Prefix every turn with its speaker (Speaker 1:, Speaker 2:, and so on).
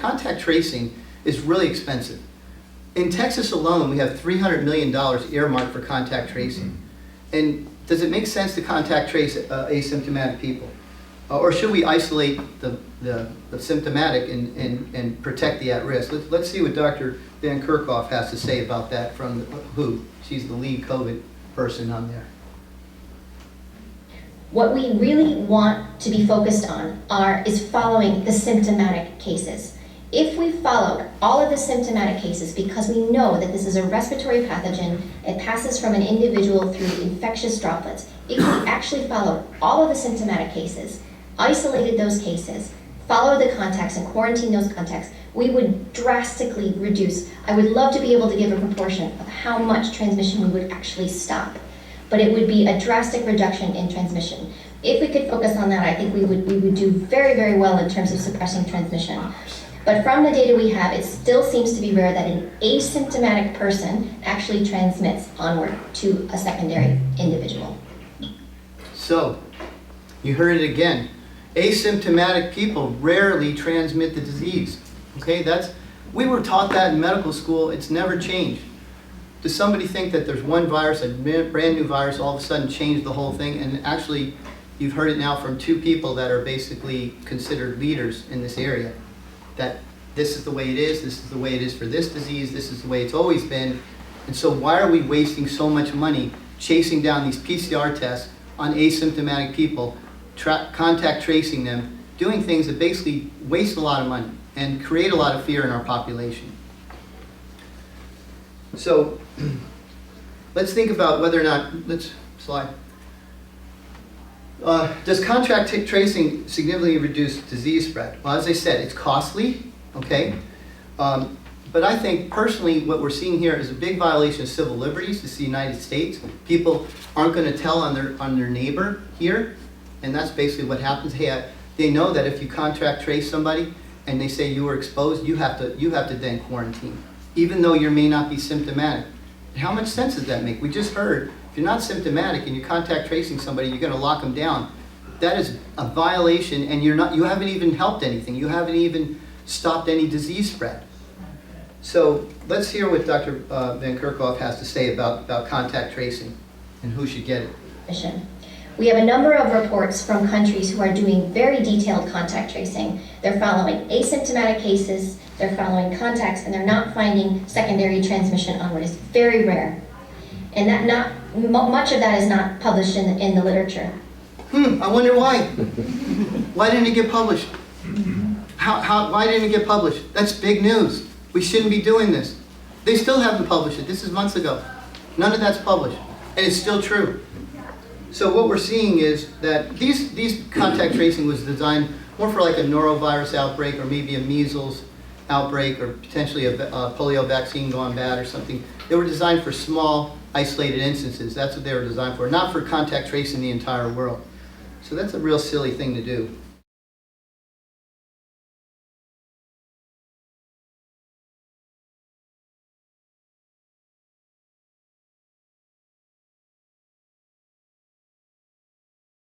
Speaker 1: contact tracing is really expensive. In Texas alone, we have $300 million earmarked for contact tracing. And does it make sense to contact trace asymptomatic people? Or should we isolate the symptomatic and protect the at-risk? Let's see what Dr. Van Kerkhoff has to say about that from the WHO. She's the lead COVID person on there.
Speaker 2: What we really want to be focused on is following the symptomatic cases. If we followed all of the symptomatic cases, because we know that this is a respiratory pathogen, it passes from an individual through infectious droplets. If we actually followed all of the symptomatic cases, isolated those cases, followed the contacts and quarantined those contacts, we would drastically reduce. I would love to be able to give a proportion of how much transmission we would actually stop, but it would be a drastic reduction in transmission. If we could focus on that, I think we would do very, very well in terms of suppressing transmission. But from the data we have, it still seems to be rare that an asymptomatic person actually transmits onward to a secondary individual.
Speaker 1: So, you heard it again. Asymptomatic people rarely transmit the disease. Okay, we were taught that in medical school. It's never changed. Does somebody think that there's one virus, a brand new virus, all of a sudden changed the whole thing? And actually, you've heard it now from two people that are basically considered leaders in this area. That this is the way it is the way it is for this disease, this is the way it's always been. And so why are we wasting so much money chasing down these PCR tests on asymptomatic people, contact tracing them, doing things that basically waste a lot of money and create a lot of fear in our population? So let's think about whether or not, let's slide. Does contact tracing significantly reduce disease spread? Well, as I said, it's costly, okay? But I think personally what we're seeing here is a big violation of civil liberties. This is the United States. People aren't going to tell on their neighbor here, and that's basically what happens. Hey, they know that if you contact trace somebody and they say you were exposed, you have to then quarantine, even though you may not be symptomatic. How much sense does that make? We just heard, if you're not symptomatic and you're contact tracing somebody, you're going to lock them down. That is a violation, and you haven't even helped anything. You haven't even stopped any disease spread. So let's hear what Dr. Van Kerkhoff has to say about contact tracing and who should get it.
Speaker 2: We have a number of reports from countries who are doing very detailed contact tracing. They're following asymptomatic cases, they're following contacts, and they're not finding secondary transmission onward. It's very rare. And much of that is not published in the literature.
Speaker 1: I wonder why. Why didn't it get published? Why didn't it get published? That's big news. We shouldn't be doing this. They still haven't published it. This is months ago. None of that's published. And it's still true. So what we're seeing is that these contact tracing was designed more for like a norovirus outbreak or maybe a measles outbreak or potentially a polio vaccine gone bad or something. They were designed for small, isolated instances. That's what they were designed for, not for contact tracing the entire world. So that's a real silly thing to do.